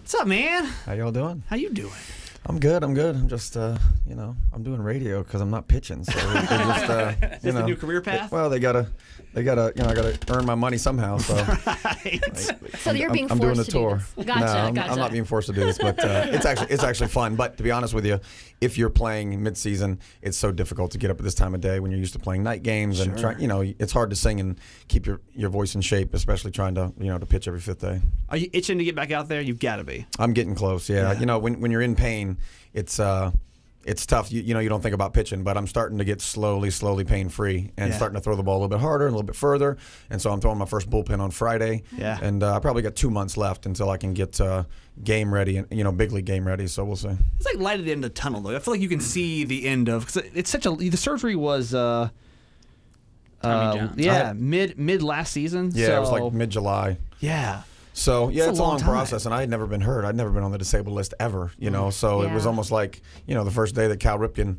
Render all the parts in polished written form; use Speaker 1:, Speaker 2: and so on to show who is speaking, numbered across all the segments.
Speaker 1: What's up, man?
Speaker 2: How y'all doing?
Speaker 1: How you doing?
Speaker 2: I'm good. I'm just, I'm doing radio because I'm not pitching. So they just,
Speaker 1: Is this the new career path?
Speaker 2: they gotta, I gotta earn my money somehow. So,
Speaker 1: Right.
Speaker 3: So you're being
Speaker 2: I'm doing
Speaker 3: forced
Speaker 2: the
Speaker 3: to do
Speaker 2: tour.
Speaker 3: this. Gotcha,
Speaker 2: No, I'm not being forced to do this, but it's actually fun. But to be honest with you, if you're playing mid-season, it's so difficult to get up at this time of day when you're used to playing night games and it's hard to sing and keep your voice in shape, especially trying to to pitch every fifth day.
Speaker 1: Are you itching to get back out there? You've got to be.
Speaker 2: I'm getting close. Yeah. When you're in pain, it's tough. You don't think about pitching, but I'm starting to get slowly pain-free and starting to throw the ball a little bit harder and a little bit further. And so I'm throwing my first bullpen on Friday.
Speaker 1: Yeah.
Speaker 2: And I probably got 2 months left until I can get game ready and big league game ready. So we'll see.
Speaker 1: It's like light at the end of the tunnel, though. I feel like you can see the end of because it's such a. The surgery was. Mid last season.
Speaker 2: Yeah,
Speaker 1: so,
Speaker 2: it was like mid-July.
Speaker 1: Yeah.
Speaker 2: So, yeah, it's a long
Speaker 1: time.
Speaker 2: process, and I had never been hurt. I'd never been on the disabled list ever, So it was almost like, the first day that Cal Ripken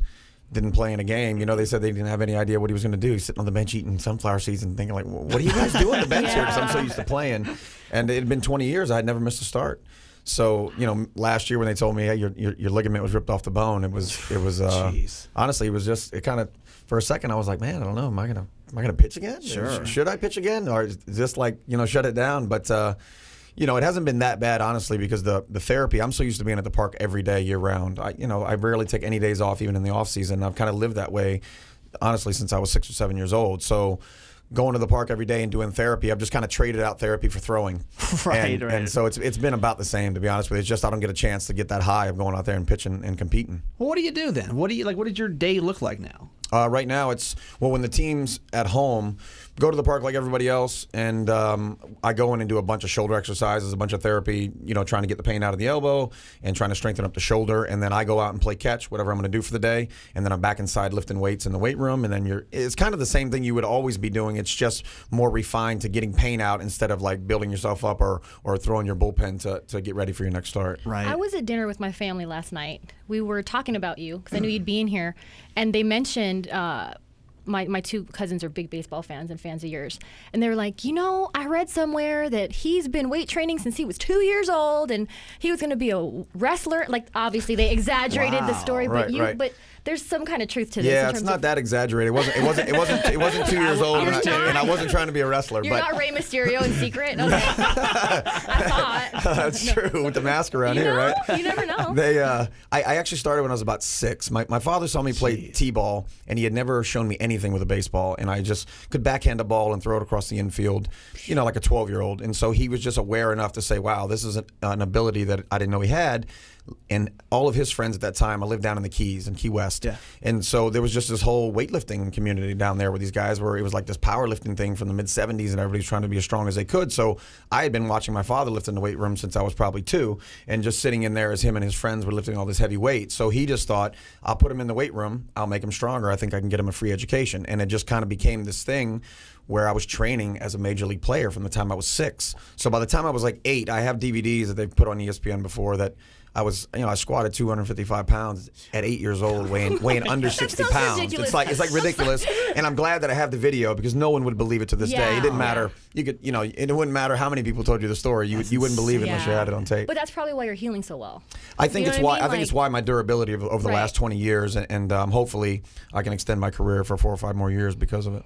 Speaker 2: didn't play in a game, they said they didn't have any idea what he was going to do. He's sitting on the bench eating sunflower seeds and thinking, like, what are you guys doing on the bench here? Because I'm so used to playing. And it had been 20 years. I had never missed a start. So, last year when they told me, hey, your ligament was ripped off the bone, it was honestly, it was just, it kind of, for a second, I was like, man, I don't know, am I gonna pitch again?
Speaker 1: Sure.
Speaker 2: Should I pitch again? Or is this like, shut it down? But, it hasn't been that bad, honestly, because the therapy, I'm so used to being at the park every day, year round. I rarely take any days off, even in the off season. I've kind of lived that way, honestly, since I was 6 or 7 years old. So going to the park every day and doing therapy, I've just kind of traded out therapy for throwing.
Speaker 1: Right.
Speaker 2: And so it's been about the same, to be honest with you. It's just I don't get a chance to get that high of going out there and pitching and competing.
Speaker 1: Well, what do you do then? What did your day look like now?
Speaker 2: Right now, when the team's at home, go to the park like everybody else, and I go in and do a bunch of shoulder exercises, a bunch of therapy, trying to get the pain out of the elbow and trying to strengthen up the shoulder, and then I go out and play catch, whatever I'm going to do for the day, and then I'm back inside lifting weights in the weight room, and then it's kind of the same thing you would always be doing. It's just more refined to getting pain out instead of like building yourself up or throwing your bullpen to get ready for your next start.
Speaker 1: Right.
Speaker 3: I was at dinner with my family last night. We were talking about you because I knew you'd be in here, and they mentioned my two cousins are big baseball fans and fans of yours, and they were like, I read somewhere that he's been weight training since he was 2 years old, and he was going to be a wrestler. Like, obviously they exaggerated the story, but but there's some kind of truth to this.
Speaker 2: Yeah, it's not that exaggerated. It wasn't 2 years old, and I wasn't trying to be a wrestler.
Speaker 3: You're not Rey Mysterio in secret. Okay. I thought
Speaker 2: that's true with the mask around here, right?
Speaker 3: You never know.
Speaker 2: I actually started when I was about 6. My father saw me play t-ball, and he had never shown me anything with a baseball, and I just could backhand a ball and throw it across the infield, like a 12-year-old. And so he was just aware enough to say, wow, this is an ability that I didn't know he had. And all of his friends at that time, I lived down in the Keys, in Key West.
Speaker 1: Yeah.
Speaker 2: And so there was just this whole weightlifting community down there where these guys were, it was like this powerlifting thing from the mid-'70s, and everybody's trying to be as strong as they could. So I had been watching my father lift in the weight room since I was probably 2, and just sitting in there as him and his friends were lifting all this heavy weight. So he just thought, I'll put him in the weight room, I'll make him stronger, I think I can get him a free education. And it just kind of became this thing where I was training as a major league player from the time I was 6. So by the time I was like 8, I have DVDs that they've put on ESPN before that I was, I squatted 255 pounds at 8 years old, weighing under 60 pounds.
Speaker 3: Ridiculous.
Speaker 2: It's like ridiculous. And I'm glad that I have the video because no one would believe it to this day. It didn't matter. You could, it wouldn't matter how many people told you the story. You wouldn't believe it unless you had it on tape.
Speaker 3: But that's probably why you're healing so well.
Speaker 2: I think it's why. I think it's why my durability over the last 20 years, and hopefully I can extend my career for 4 or 5 more years because of it.